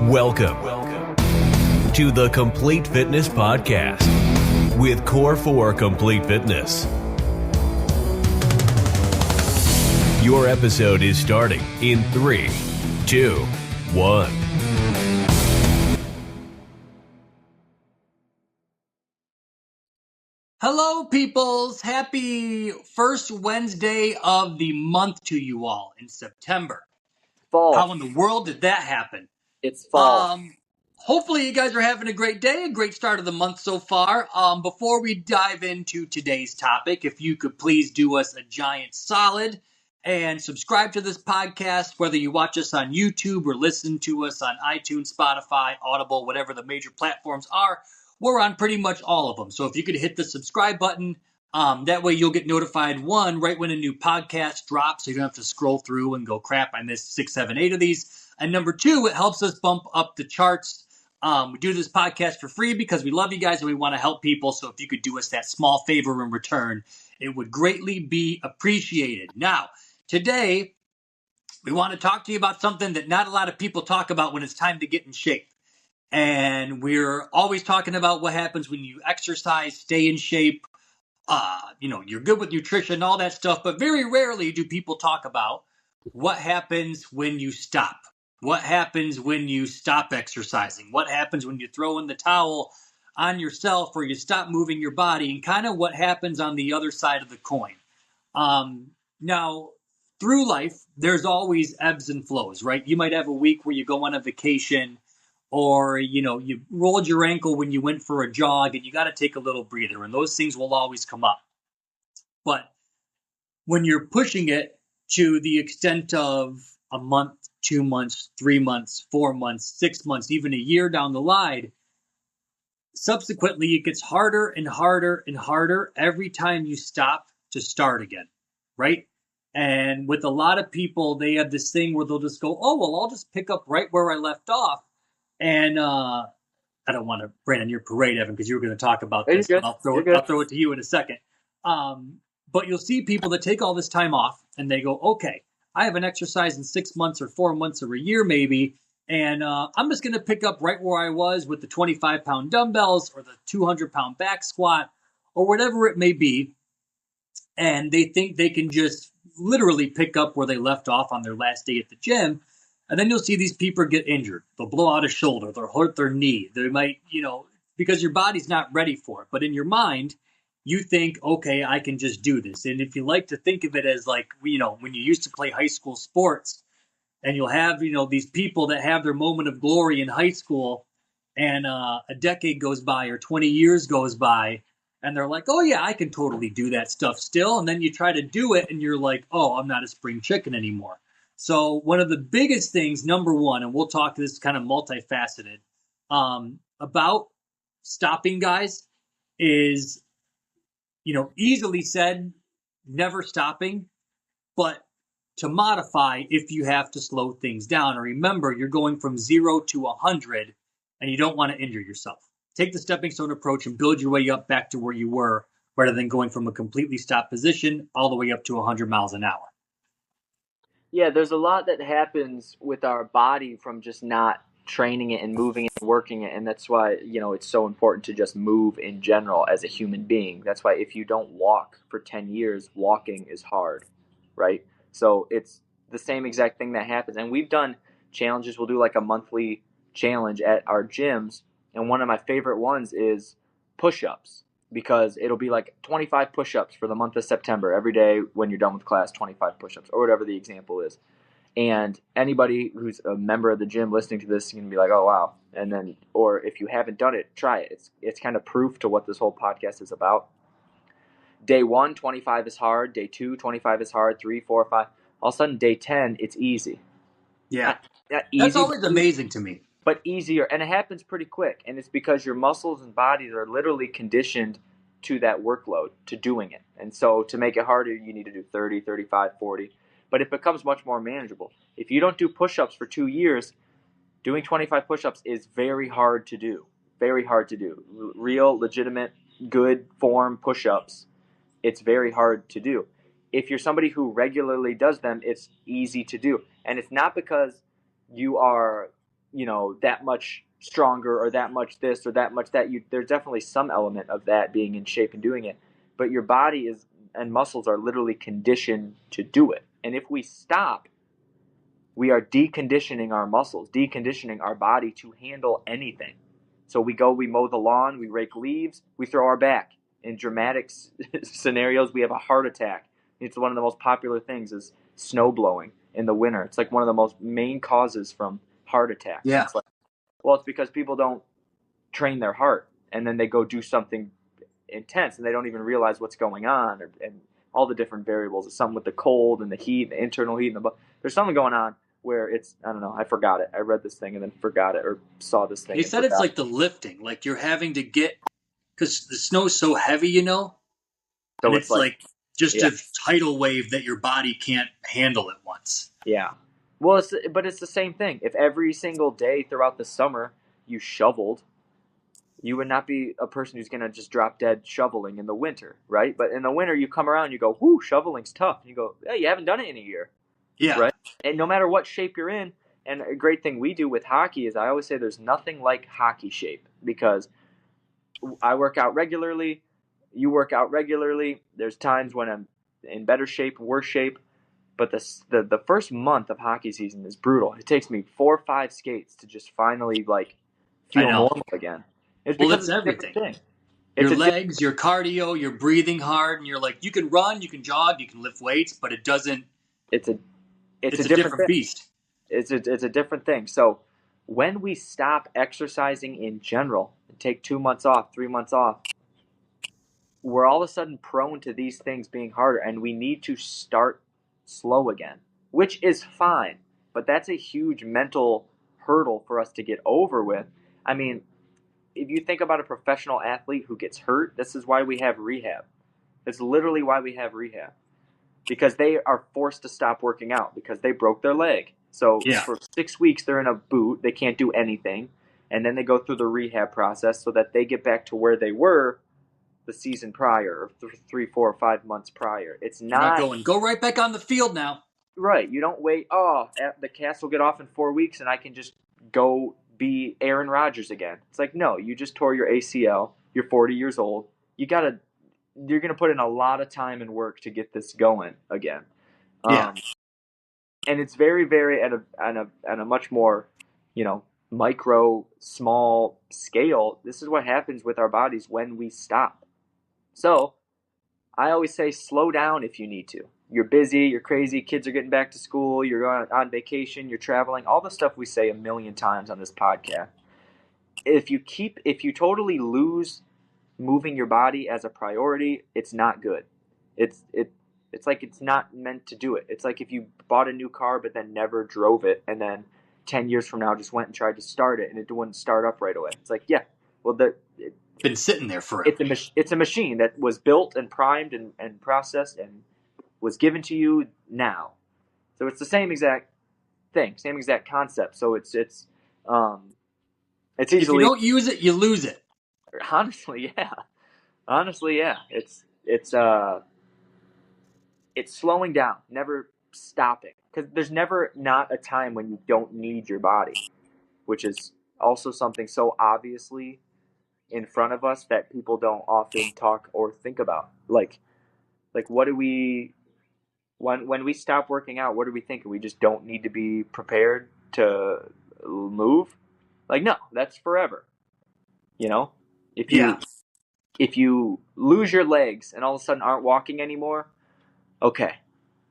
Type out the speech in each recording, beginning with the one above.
Welcome to the Complete Fitness Podcast with Core 4 Complete Fitness. Your episode is starting in 3, 2, 1. Hello, peoples. Happy first Wednesday of the month to you all in September. Fall. How in the world did that happen? It's fall. Hopefully you guys are having a great day, a great start of the month so far. Before we dive into today's topic, if you could please do us a giant solid and subscribe to this podcast, whether you watch us on YouTube or listen to us on iTunes, Spotify, Audible, whatever the major platforms are. We're on pretty much all of them. So if you could hit the subscribe button, that way you'll get notified, one, right when a new podcast drops, so you don't have to scroll through and go, crap, I missed 6, 7, 8 of these. And number two, it helps us bump up the charts. We do this podcast for free because we love you guys and we want to help people. So if you could do us that small favor in return, it would greatly be appreciated. Now, today, we want to talk to you about something that not a lot of people talk about when it's time to get in shape. And we're always talking about what happens when you exercise, stay in shape. You're good with nutrition, all that stuff. But very rarely do people talk about what happens when you stop. What happens when you stop exercising? What happens when you throw in the towel on yourself or you stop moving your body, and kind of what happens on the other side of the coin. Now, through life, there's always ebbs and flows, right? You might have a week where you go on a vacation, or, you rolled your ankle when you went for a jog and you got to take a little breather, and those things will always come up. But when you're pushing it to the extent of a month, 2 months, 3 months, 4 months, 6 months, even a year down the line, subsequently it gets harder and harder and harder every time you stop to start again, right? And with a lot of people, they have this thing where they'll just go, oh, well, I'll just pick up right where I left off. And I don't want to rain on your parade, Evan, because you were going to talk about this. But I'll throw it to you in a second. But you'll see people that take all this time off and they go, okay, I haven't exercised in 6 months or 4 months or a year maybe, and I'm just going to pick up right where I was with the 25-pound dumbbells or the 200-pound back squat or whatever it may be. And they think they can just literally pick up where they left off on their last day at the gym. And then you'll see these people get injured. They'll blow out a shoulder. They'll hurt their knee. They might, because your body's not ready for it. But in your mind, you think, okay, I can just do this. And if you like to think of it as like, when you used to play high school sports, and you'll have, these people that have their moment of glory in high school, and a decade goes by or 20 years goes by, and they're like, oh, yeah, I can totally do that stuff still. And then you try to do it, and you're like, oh, I'm not a spring chicken anymore. So one of the biggest things, number one, and we'll talk this kind of multifaceted, about stopping, guys, is, easily said, never stopping, but to modify if you have to slow things down. And remember, you're going from 0 to 100, and you don't want to injure yourself. Take the stepping stone approach and build your way up back to where you were, rather than going from a completely stopped position all the way up to 100 miles an hour. Yeah, there's a lot that happens with our body from just not training it and moving it and working it. And that's why, it's so important to just move in general as a human being. That's why if you don't walk for 10 years, walking is hard, right? So it's the same exact thing that happens. And we've done challenges. We'll do like a monthly challenge at our gyms. And one of my favorite ones is push-ups, because it'll be like 25 push-ups for the month of September. Every day when you're done with class, 25 push-ups, or whatever the example is. And anybody who's a member of the gym listening to this is going to be like, oh, wow. And then, or if you haven't done it, try it. It's kind of proof to what this whole podcast is about. Day 1, 25 is hard. Day 2, 25 is hard. 3, 4, 5. All of a sudden, day 10, it's easy. Yeah. Not easy, that's always amazing to me. But easier. And it happens pretty quick. And it's because your muscles and bodies are literally conditioned to that workload, to doing it. And so to make it harder, you need to do 30, 35, 40. But it becomes much more manageable. If you don't do push-ups for 2 years, doing 25 push-ups is very hard to do. Very hard to do. Real, legitimate, good form push-ups, it's very hard to do. If you're somebody who regularly does them, it's easy to do. And it's not because you are that much stronger or that much this or that much that. There's definitely some element of that being in shape and doing it, but your body and muscles are literally conditioned to do it. And if we stop, we are deconditioning our muscles, deconditioning our body to handle anything. So we mow the lawn, we rake leaves, we throw our back. In dramatic scenarios, we have a heart attack. It's one of the most popular things is snow blowing in the winter. It's like one of the most main causes from heart attacks. Yeah. It's because people don't train their heart, and then they go do something intense, and they don't even realize what's going on, and all the different variables. It's something with the cold and the heat, the internal heat, there's something going on where I don't know, I forgot it. I read this thing and then forgot it, or saw this thing. He said it's like the lifting, like you're having to because the snow's so heavy, So and it's like just a tidal wave that your body can't handle at once. Yeah. Well, but it's the same thing. If every single day throughout the summer you shoveled, you would not be a person who's going to just drop dead shoveling in the winter, right? But in the winter, you come around, you go, whoo, shoveling's tough. And you go, hey, you haven't done it in a year. Yeah. Right? And no matter what shape you're in, and a great thing we do with hockey is I always say there's nothing like hockey shape, because I work out regularly, you work out regularly. There's times when I'm in better shape, worse shape. But the first month of hockey season is brutal. It takes me 4 or 5 skates to just finally feel normal again. It's everything. Your legs, your cardio, you're breathing hard, and you're like, you can run, you can jog, you can lift weights, but it doesn't. It's a different beast. It's a different thing. So when we stop exercising in general and take 2 months off, 3 months off, we're all of a sudden prone to these things being harder, and we need to start slow again, which is fine. But that's a huge mental hurdle for us to get over with. I mean, if you think about a professional athlete who gets hurt, this is why we have rehab. It's literally why we have rehab. Because they are forced to stop working out because they broke their leg. So for 6 weeks, they're in a boot. They can't do anything. And then they go through the rehab process so that they get back to where they were the season prior, or 3, 4, or 5 months prior. It's not going, go right back on the field now. Right. You don't wait, the cast will get off in 4 weeks and I can just go be Aaron Rodgers again. It's like, no, you just tore your ACL. You're 40 years old. You're going to put in a lot of time and work to get this going again. And it's very, very at a much more, micro, small scale. This is what happens with our bodies when we stop. So I always say slow down if you need to. You're busy, you're crazy, kids are getting back to school, you're going on vacation, you're traveling, all the stuff we say a million times on this podcast. If you totally lose moving your body as a priority, it's not good. It's like it's not meant to do it. It's like if you bought a new car but then never drove it, and then 10 years from now just went and tried to start it and it wouldn't start up right away. It's like, it's been sitting there forever. It's a machine that was built and primed and processed and was given to you now. So it's the same exact thing, same exact concept. So it's easily, if you don't use it, you lose it. Honestly, yeah. It's slowing down, never stopping, because there's never not a time when you don't need your body, which is also something so obviously in front of us that people don't often talk or think about. Like what do we, when we stop working out, what are we thinking? We just don't need to be prepared to move? Like, no, that's forever. If you lose your legs and all of a sudden aren't walking anymore, okay,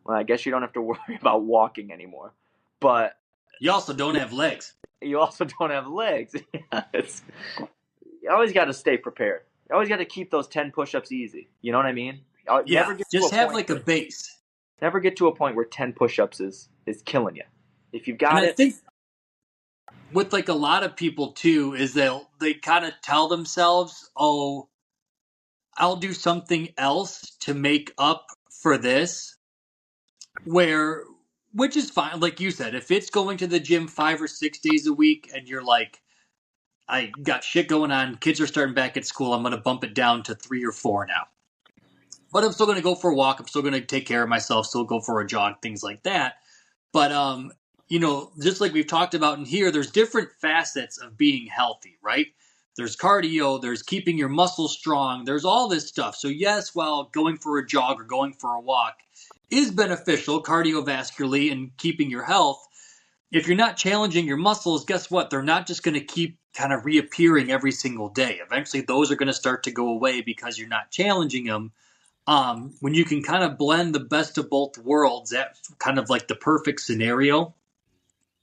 well, I guess you don't have to worry about walking anymore. But you also don't have legs. You always got to stay prepared. You always got to keep those 10 push-ups easy. You know what I mean? Just have like a base. Never get to a point where 10 push-ups is killing you. If you've got I think with like a lot of people too is they kind of tell themselves, oh, I'll do something else to make up for this, which is fine. Like you said, if it's going to the gym 5 or 6 days a week and you're like, I got shit going on, kids are starting back at school, I'm going to bump it down to 3 or 4 now. But I'm still going to go for a walk. I'm still going to take care of myself, still go for a jog, things like that. But just like we've talked about in here, there's different facets of being healthy, right? There's cardio, there's keeping your muscles strong, there's all this stuff. So yes, while going for a jog or going for a walk is beneficial cardiovascularly and keeping your health, if you're not challenging your muscles, guess what? They're not just going to keep kind of reappearing every single day. Eventually, those are going to start to go away because you're not challenging them. When you can kind of blend the best of both worlds, that's kind of like the perfect scenario.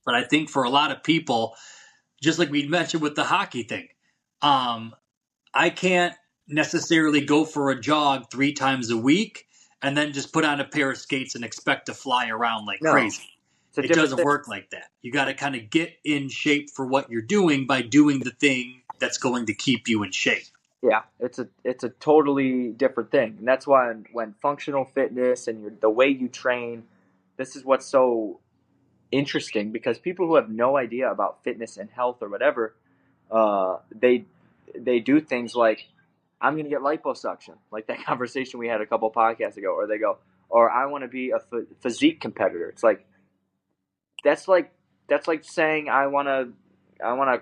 But I think for a lot of people, just like we mentioned with the hockey thing, I can't necessarily go for a jog 3 times a week and then just put on a pair of skates and expect to fly around like crazy. It doesn't work like that. You got to kind of get in shape for what you're doing by doing the thing that's going to keep you in shape. Yeah, it's a totally different thing. And that's why when functional fitness and the way you train, this is what's so interesting, because people who have no idea about fitness and health or whatever, they do things like, I'm going to get liposuction, like that conversation we had a couple podcasts ago, or they go, or I want to be a physique competitor. It's like, that's like saying I want to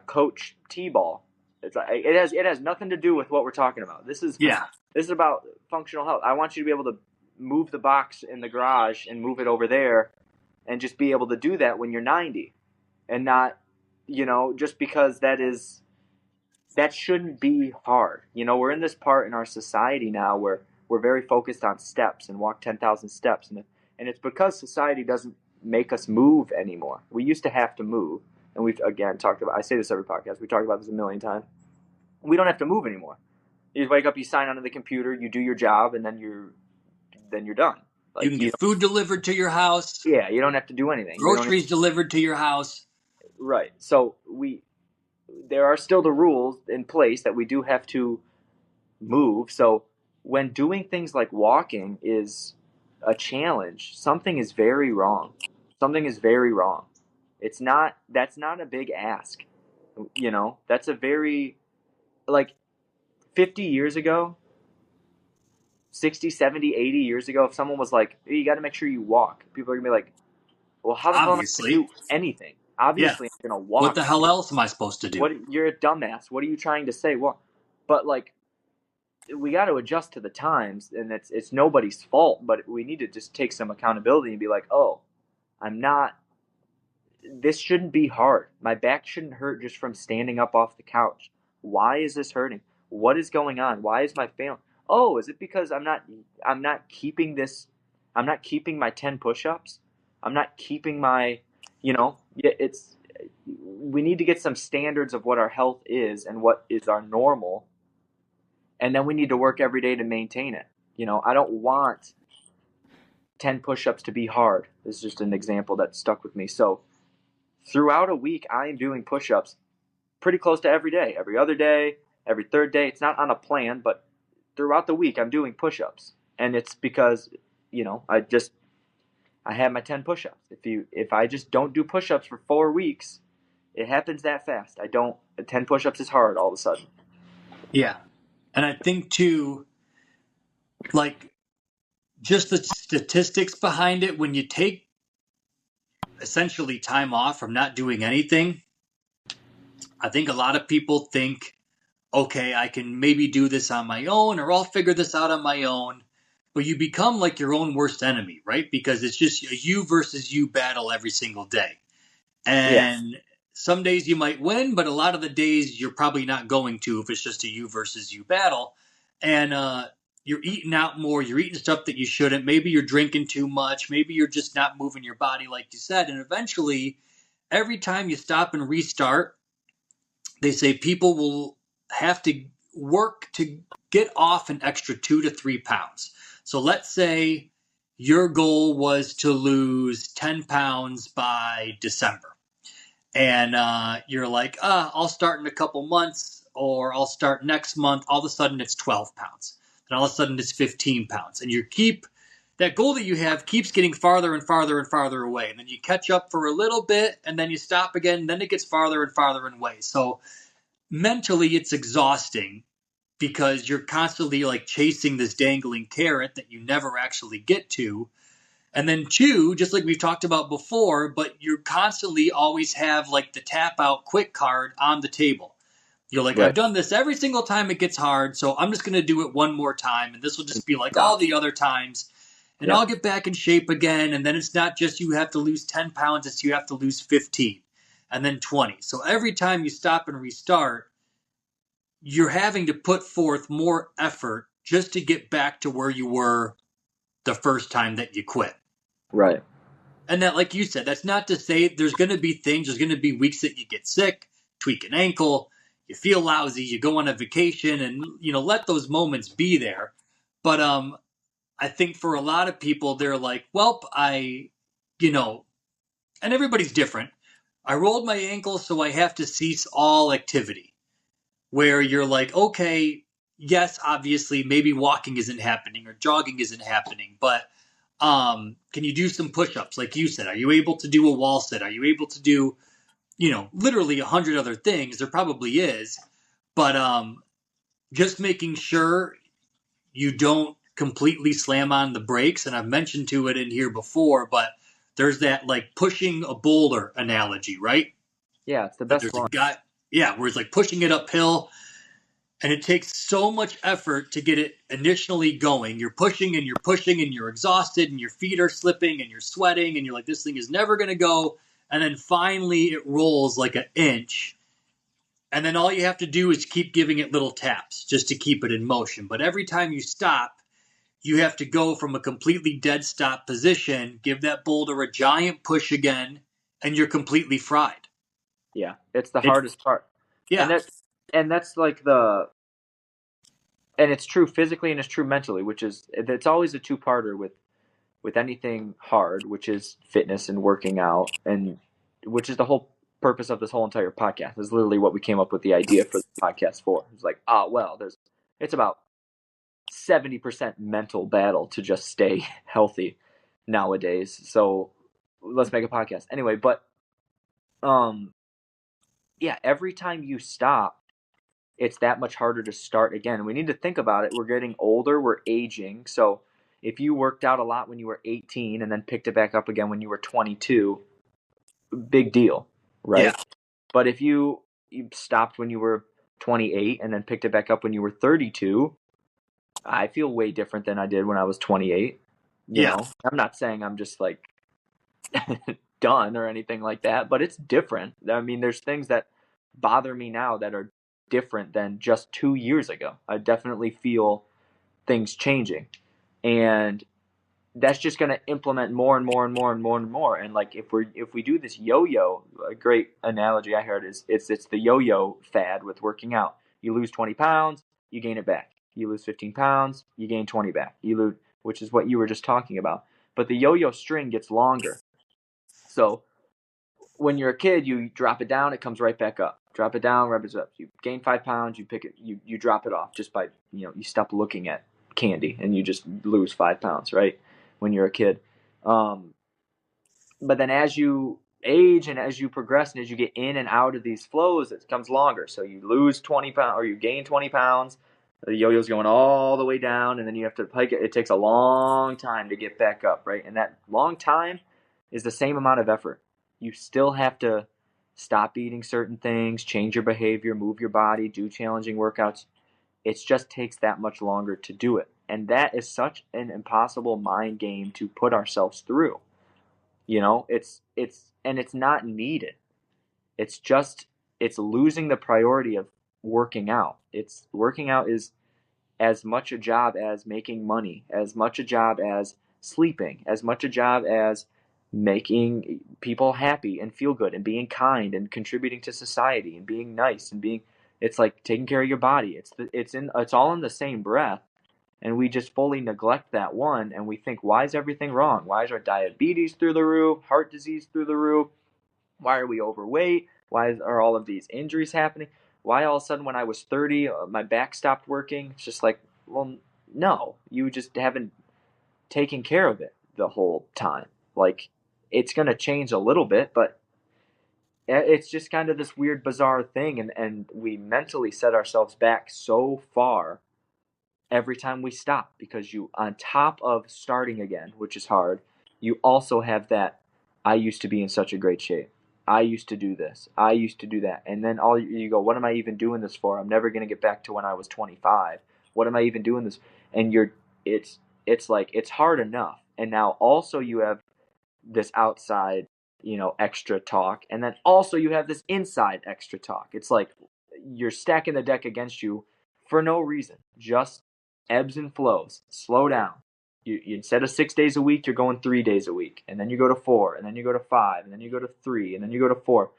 coach t-ball. It's like, it has nothing to do with what we're talking about. This is about functional health. I want you to be able to move the box in the garage and move it over there, and just be able to do that when you're 90, and not, just because that shouldn't be hard. We're in this part in our society now where we're very focused on steps and walk 10,000 steps, and it's because society doesn't make us move anymore. We used to have to move, and we've again talked about, I say this every podcast, we talked about this a million times. We don't have to move anymore. You wake up, you sign onto the computer, you do your job, and then you're done. Like, you can get food delivered to your house. Yeah, you don't have to do anything. Groceries delivered to your house. Right. So there are still the rules in place that we do have to move. So when doing things like walking is a challenge, something is very wrong. Something is very wrong. That's not a big ask. That's a very, like, 50 years ago, 60, 70, 80 years ago, if someone was like, hey, you got to make sure you walk, people are going to be like, well, how the hell am I going to do anything? Obviously, I'm going to walk. What the hell else am I supposed to do? You're a dumbass. What are you trying to say? Well, but like, we got to adjust to the times, and it's nobody's fault, but we need to just take some accountability and be like, oh, this shouldn't be hard. My back shouldn't hurt just from standing up off the couch. Why is this hurting? What is going on? Why is my failing? Oh, is it because I'm not keeping my 10 push-ups? I'm not keeping my, we need to get some standards of what our health is and what is our normal. And then we need to work every day to maintain it. I don't want 10 push-ups to be hard. This is just an example that stuck with me. So throughout a week, I am doing push-ups pretty close to every day, every other day, every third day. It's not on a plan, but throughout the week, I'm doing push-ups. And it's because, I have my 10 push-ups. If I just don't do push-ups for 4 weeks, it happens that fast. 10 push-ups is hard all of a sudden. Yeah. And I think too, like, just the statistics behind it, when you take essentially time off from not doing anything, I think a lot of people think, okay, I can maybe do this on my own, or I'll figure this out on my own. But you become like your own worst enemy, right? Because it's just a you versus you battle every single day. And some days you might win, but a lot of the days you're probably not going to if it's just a you versus you battle. And you're eating out more. You're eating stuff that you shouldn't. Maybe you're drinking too much. Maybe you're just not moving your body like you said. And eventually, every time you stop and restart, they say people will have to work to get off an extra 2 to 3 pounds. So let's say your goal was to lose 10 pounds by December. And you're like, I'll start in a couple months, or I'll start next month. All of a sudden it's 12 pounds. And all of a sudden it's 15 pounds. And that goal that you have keeps getting farther and farther and farther away. And then you catch up for a little bit, and then you stop again, and then it gets farther and farther away. So mentally it's exhausting, because you're constantly like chasing this dangling carrot that you never actually get to. And then two, just like we've talked about before, but you constantly always have like the tap out quick card on the table. You're like, I've Right. done this every single time it gets hard, so I'm just going to do it one more time. And this will just be like all Stop. the other times. And Yep. I'll get back in shape again. And then it's not just you have to lose 10 pounds, it's you have to lose 15 and then 20. So every time you stop and restart, you're having to put forth more effort just to get back to where you were the first time that you quit. Right. And that, like you said, that's not to say there's going to be things, there's going to be weeks that you get sick, tweak an ankle, you feel lousy, you go on a vacation, and, let those moments be there. But I think for a lot of people, they're like, well, and everybody's different. I rolled my ankle, so I have to cease all activity. Where you're like, okay, yes, obviously, maybe walking isn't happening or jogging isn't happening, but can you do some push-ups? Like you said, are you able to do a wall sit? Are you able to do, literally 100 other things? There probably is, but just making sure you don't completely slam on the brakes. And I've mentioned to it in here before, but there's that like pushing a boulder analogy, right? Yeah, it's the That best there's a one. guy, yeah, where it's like pushing it uphill. And it takes so much effort to get it initially going. You're pushing and you're exhausted and your feet are slipping and you're sweating and you're like, this thing is never going to go. And then finally it rolls like an inch. And then all you have to do is keep giving it little taps just to keep it in motion. But every time you stop, you have to go from a completely dead stop position, give that boulder a giant push again, and you're completely fried. Yeah, it's the hardest part. Yeah. And that's like and it's true physically and it's true mentally, which is, it's always a two-parter with anything hard, which is fitness and working out, and which is the whole purpose of this whole entire podcast. Is literally what we came up with the idea for the podcast for. It's like, it's about 70% mental battle to just stay healthy nowadays. So let's make a podcast anyway. But yeah, every time you stop, it's that much harder to start again. We need to think about it. We're getting older, we're aging. So if you worked out a lot when you were 18 and then picked it back up again when you were 22, big deal, right? Yeah. But if you stopped when you were 28 and then picked it back up when you were 32, I feel way different than I did when I was 28. You know, I'm not saying I'm just like done or anything like that, but it's different. I mean, there's things that bother me now that are different than just 2 years ago. I definitely feel things changing, and that's just going to implement more and more and more and more and more. And like if we do this yo-yo, a great analogy I heard is it's the yo-yo fad with working out. You lose 20 pounds, you gain it back. You lose 15 pounds, you gain 20 back. You lose, which is what you were just talking about. But the yo-yo string gets longer. So when you're a kid, you drop it down, it comes right back up. Drop it down, rub it up. You gain 5 pounds, you pick it, you drop it off just by, you stop looking at candy and you just lose 5 pounds, right? When you're a kid. But then as you age and as you progress and as you get in and out of these flows, it becomes longer. So you lose 20 pounds or you gain 20 pounds. The yo-yo's going all the way down, and then you have to hike it. It takes a long time to get back up, right? And that long time is the same amount of effort. You still have to stop eating certain things, change your behavior, move your body, do challenging workouts. It just takes that much longer to do it. And that is such an impossible mind game to put ourselves through. It's not needed. It's losing the priority of working out. Working out is as much a job as making money, as much a job as sleeping, as much a job as making people happy and feel good and being kind and contributing to society and being nice and it's like taking care of your body. It's all in the same breath. And we just fully neglect that one, and we think, why is everything wrong? Why is our diabetes through the roof, heart disease through the roof? Why are we overweight? Why are all of these injuries happening? Why all of a sudden when I was 30, my back stopped working? It's just like, well, no, you just haven't taken care of it the whole time. Like, it's going to change a little bit, but it's just kind of this weird, bizarre thing, and we mentally set ourselves back so far every time we stop, because on top of starting again, which is hard, you also have that, I used to be in such a great shape. I used to do this. I used to do that. And then all you go, what am I even doing this for? I'm never going to get back to when I was 25. What am I even doing this? And it's like, it's hard enough. And now also you have this outside, extra talk. And then also you have this inside extra talk. It's like you're stacking the deck against you for no reason. Just ebbs and flows. Slow down. You instead of 6 days a week, you're going 3 days a week, and then you go to 4, and then you go to 5, and then you go to 3, and then you go to 4.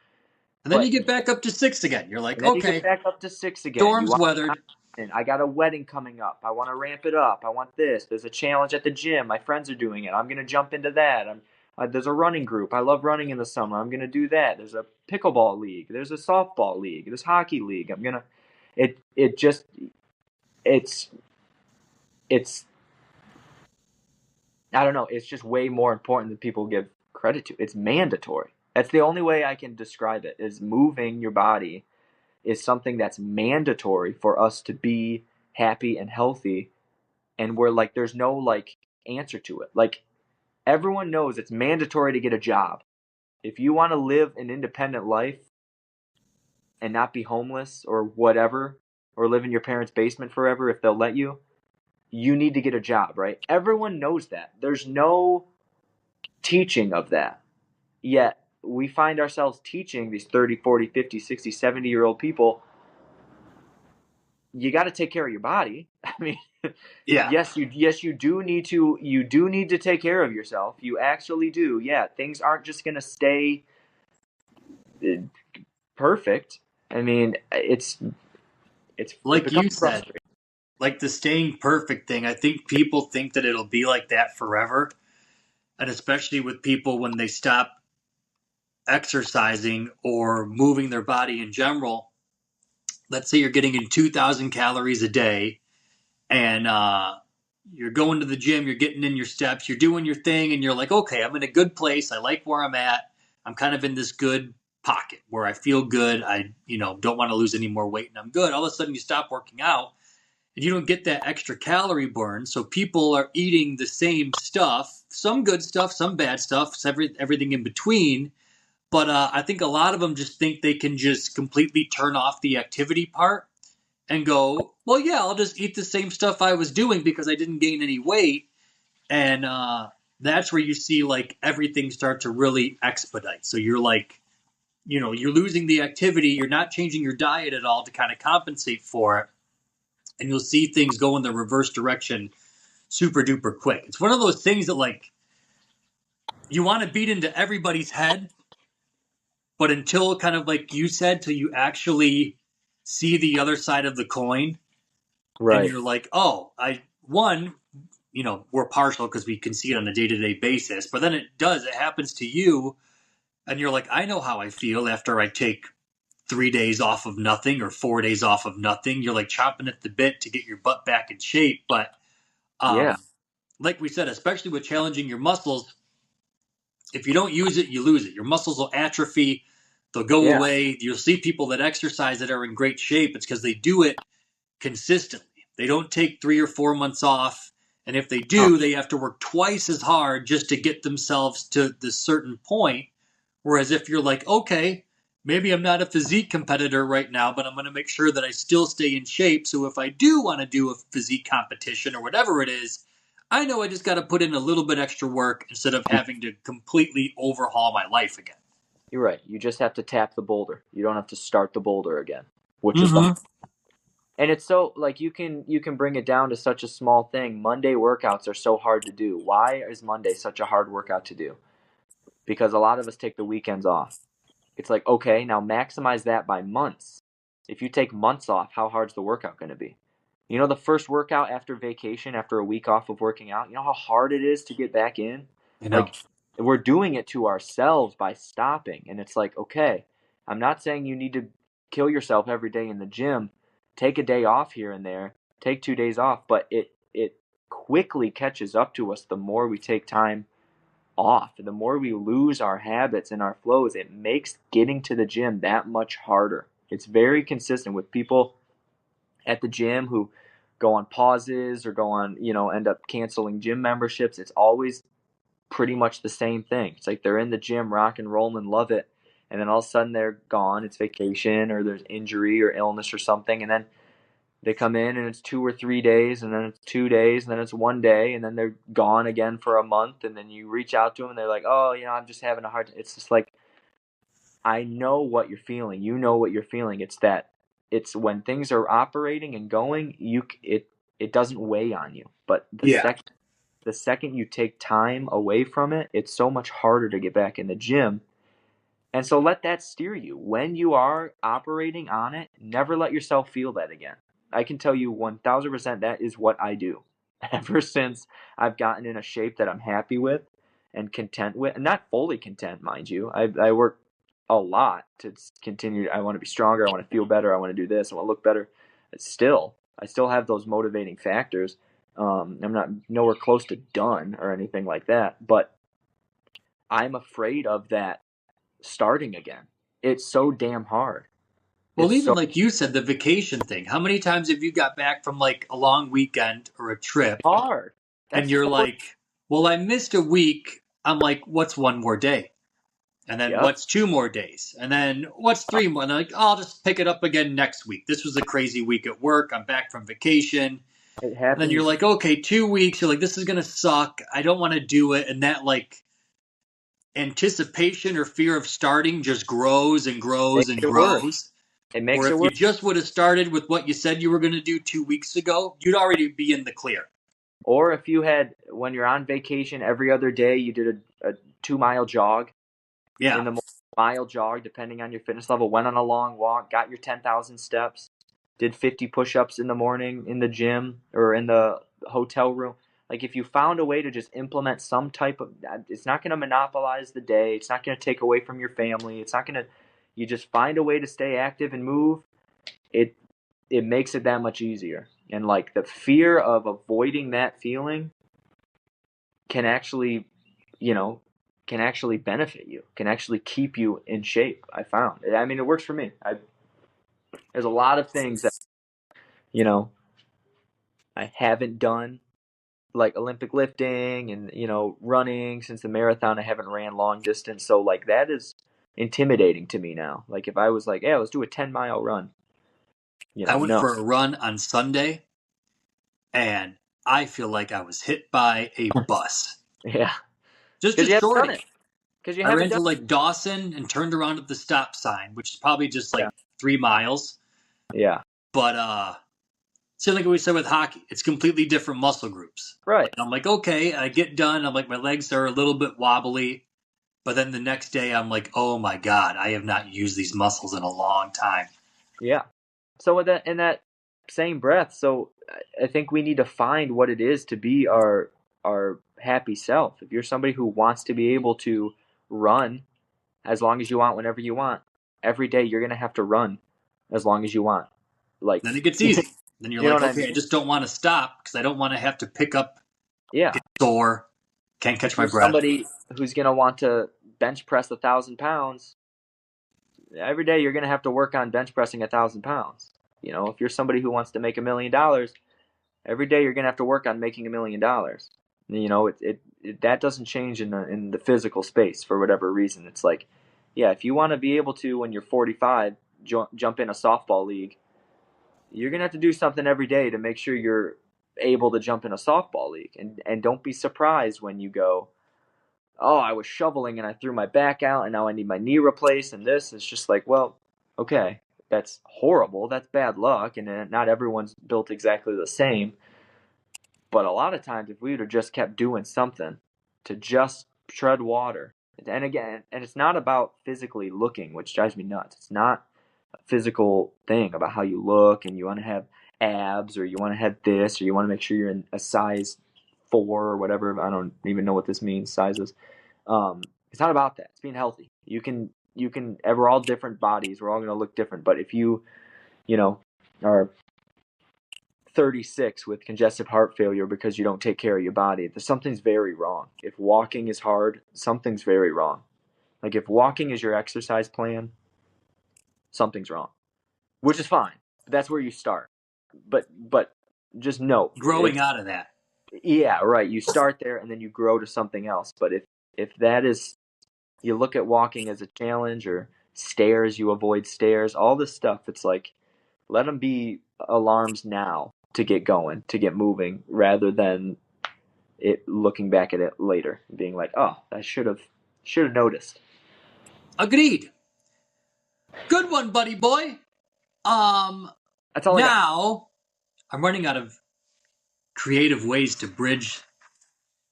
And then you get back up to 6 again. You're like, and then you okay, get back up to 6 again. storm's weathered. I got a wedding coming up. I want to ramp it up. I want this. There's a challenge at the gym. My friends are doing it. I'm going to jump into that. There's a running group. I love running in the summer. I'm going to do that. There's a pickleball league. There's a softball league. There's hockey league. It's I don't know. It's just way more important than people give credit to. It's mandatory. That's the only way I can describe it, is moving your body is something that's mandatory for us to be happy and healthy. And we're like, there's no like answer to it. Like, everyone knows it's mandatory to get a job. If you want to live an independent life and not be homeless or whatever, or live in your parents' basement forever if they'll let you, you need to get a job, right? Everyone knows that. There's no teaching of that. Yet we find ourselves teaching these 30, 40, 50, 60, 70-year-old people, you got to take care of your body. I mean, Yeah. Yes, you do need to take care of yourself. You actually do. Yeah, things aren't just going to stay perfect. I mean, it's like you said, like the staying perfect thing. I think people think that it'll be like that forever. And especially with people when they stop exercising or moving their body in general. Let's say you're getting in 2,000 calories a day, and you're going to the gym, you're getting in your steps, you're doing your thing, and you're like, okay, I'm in a good place. I like where I'm at. I'm kind of in this good pocket where I feel good. I, don't want to lose any more weight, and I'm good. All of a sudden you stop working out and you don't get that extra calorie burn. So people are eating the same stuff, some good stuff, some bad stuff, everything in between. But I think a lot of them just think they can just completely turn off the activity part and go, well, yeah, I'll just eat the same stuff I was doing because I didn't gain any weight. And that's where you see like everything start to really expedite. So you're like, you're losing the activity. You're not changing your diet at all to kind of compensate for it. And you'll see things go in the reverse direction super duper quick. It's one of those things that like you want to beat into everybody's head. But until kind of like you said, till you actually see the other side of the coin, right? And you're like, oh, we're partial because we can see it on a day-to-day basis. But then it happens to you, and you're like, I know how I feel after I take 3 days off of nothing or 4 days off of nothing. You're like chomping at the bit to get your butt back in shape. But like we said, especially with challenging your muscles, if you don't use it, you lose it. Your muscles will atrophy. They'll go away. You'll see people that exercise that are in great shape. It's because they do it consistently. They don't take 3 or 4 months off. And if they do, they have to work twice as hard just to get themselves to this certain point. Whereas if you're like, okay, maybe I'm not a physique competitor right now, but I'm going to make sure that I still stay in shape. So if I do want to do a physique competition or whatever it is, I know I just got to put in a little bit extra work instead of having to completely overhaul my life again. You're right. You just have to tap the boulder. You don't have to start the boulder again, which is fun. And it's so like you can bring it down to such a small thing. Monday workouts are so hard to do. Why is Monday such a hard workout to do? Because a lot of us take the weekends off. It's like, okay, now maximize that by months. If you take months off, how hard's the workout going to be? The first workout after vacation, after a week off of working out, you know how hard it is to get back in? Like, we're doing it to ourselves by stopping. And it's like, okay, I'm not saying you need to kill yourself every day in the gym. Take a day off here and there. Take 2 days off. But it quickly catches up to us the more we take time off. The more we lose our habits and our flows, it makes getting to the gym that much harder. It's very consistent with people at the gym who go on pauses or go on, end up canceling gym memberships. It's always pretty much the same thing. It's like they're in the gym, rock and rolling, love it. And then all of a sudden they're gone. It's vacation or there's injury or illness or something. And then they come in and it's 2 or 3 days, and then it's 2 days, and then it's 1 day, and then they're gone again for a month. And then you reach out to them and they're like, oh, I'm just having a hard time. It's just like, I know what you're feeling. You know what you're feeling. It's when things are operating and going, it doesn't weigh on you. But the second you take time away from it, it's so much harder to get back in the gym. And so let that steer you. When you are operating on it, never let yourself feel that again. I can tell you 1000% that is what I do. Ever since I've gotten in a shape that I'm happy with and content with, and not fully content, mind you. I work a lot to continue. I want to be stronger. I want to feel better. I want to do this. I want to look better. I still have those motivating factors. I'm not nowhere close to done or anything like that, but I'm afraid of that starting again. It's so damn hard. Well, even like you said, the vacation thing. How many times have you got back from like a long weekend or a trip hard. And you're like, well, I missed a week. I'm like, what's one more day? And then what's 2 more days? And then what's 3 more? And I'm like, I'll just pick it up again next week. This was a crazy week at work. I'm back from vacation. It happens. And then you're like, okay, 2 weeks. You're like, this is going to suck. I don't want to do it. And that like anticipation or fear of starting just grows and grows and grows. It makes or it if worse. you just would have started with what you said you were going to do 2 weeks ago, you'd already be in the clear. Or if you had, when you're on vacation, every other day you did a 2-mile jog. Yeah. In the mile jog, depending on your fitness level, went on a long walk, got your 10,000 steps, did 50 push-ups in the morning in the gym or in the hotel room. Like if you found a way to just implement some type of, it's not going to monopolize the day. It's not going to take away from your family. It's not going to, you just find a way to stay active and move. It makes it that much easier. And like the fear of avoiding that feeling can actually, can actually benefit you, can actually keep you in shape. I found. I mean, it works for me. There's a lot of things that, I haven't done, like Olympic lifting and, running. Since the marathon, I haven't ran long distance. So like that is intimidating to me now. Like if I was like, yeah, let's do a 10-mile run. I went for a run on Sunday and I feel like I was hit by a bus. Yeah. Just a shorty. Because you I haven't ran to done like Dawson and turned around at the stop sign, which is probably just like 3 miles. Yeah. But same like we said with hockey, it's completely different muscle groups. Right. And I'm like, okay, I get done. I'm like, my legs are a little bit wobbly. But then the next day I'm like, oh my God, I have not used these muscles in a long time. Yeah. So in that same breath, so I think we need to find what it is to be our happy self. If you're somebody who wants to be able to run as long as you want, whenever you want, every day you're going to have to run as long as you want. Like then it gets easy. Then you're like, okay, I just don't want to stop because I don't want to have to pick up, get sore, can't catch my breath. Somebody who's going to want to bench press 1,000 pounds, every day you're going to have to work on bench pressing 1,000 pounds. If you're somebody who wants to make $1 million, every day you're going to have to work on making $1 million. That doesn't change in the physical space for whatever reason. It's like, yeah, if you want to be able to, when you're 45, jump in a softball league, you're going to have to do something every day to make sure you're able to jump in a softball league. And don't be surprised when you go, oh, I was shoveling and I threw my back out and now I need my knee replaced and this. It's just like, well, okay, that's horrible. That's bad luck. And not everyone's built exactly the same. But a lot of times if we would have just kept doing something to just tread water, and again, and it's not about physically looking, which drives me nuts. It's not a physical thing about how you look and you want to have abs or you want to have this or you want to make sure you're in a size 4 or whatever. I don't even know what this means, sizes. It's not about that. It's being healthy. You can we're all different bodies. We're all going to look different. But if you are 36 with congestive heart failure because you don't take care of your body, something's very wrong. If walking is hard, something's very wrong. Like if walking is your exercise plan, something's wrong, which is fine. That's where you start. But just know, growing out of that. Yeah, right. You start there and then you grow to something else. But if that is, you look at walking as a challenge, or stairs, you avoid stairs, all this stuff, it's like, let them be alarms now to get going, to get moving, rather than it looking back at it later and being like, oh, I should have noticed. Agreed. Good one, buddy boy. That's all I got. Now I'm running out of creative ways to bridge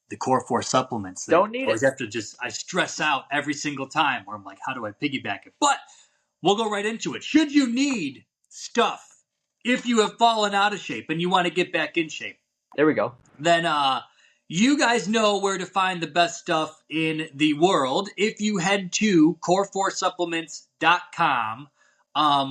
the Core 4 supplements thing. Don't need Always it. have to I stress out every single time where I'm like, how do I piggyback it? But we'll go right into it. Should you need stuff, if you have fallen out of shape and you want to get back in shape, There we go. then you guys know where to find the best stuff in the world. If you head to core4supplements.com,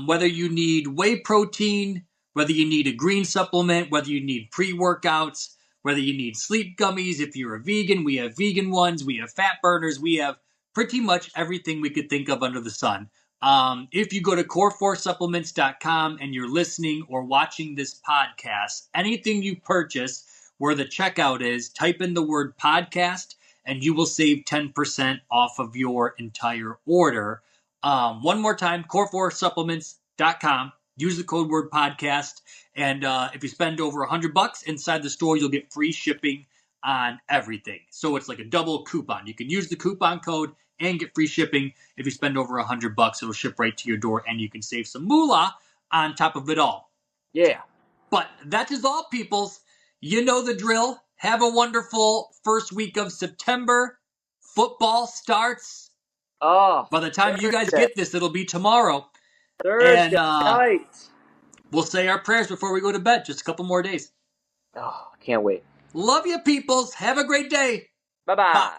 whether you need whey protein, whether you need a green supplement, whether you need pre-workouts, whether you need sleep gummies, if you're a vegan, we have vegan ones, we have fat burners, we have pretty much everything we could think of under the sun. If you go to core4supplements.com and you're listening or watching this podcast, anything you purchase where the checkout is, type in the word podcast and you will save 10% off of your entire order. One more time, core4supplements.com. Use the code word podcast. And if you spend over $100 inside the store, you'll get free shipping on everything. So it's like a double coupon. You can use the coupon code and get free shipping. If you spend over $100, it'll ship right to your door and you can save some moolah on top of it all. Yeah. But that is all, peoples. You know the drill. Have a wonderful first week of September. Football starts. Oh. By the time you guys Thursday. get this, it'll be tomorrow. Thursday And night. we'll say our prayers before we go to bed. Just a couple more days. Oh, can't wait. Love you, peoples. Have a great day. Bye-bye. Bye.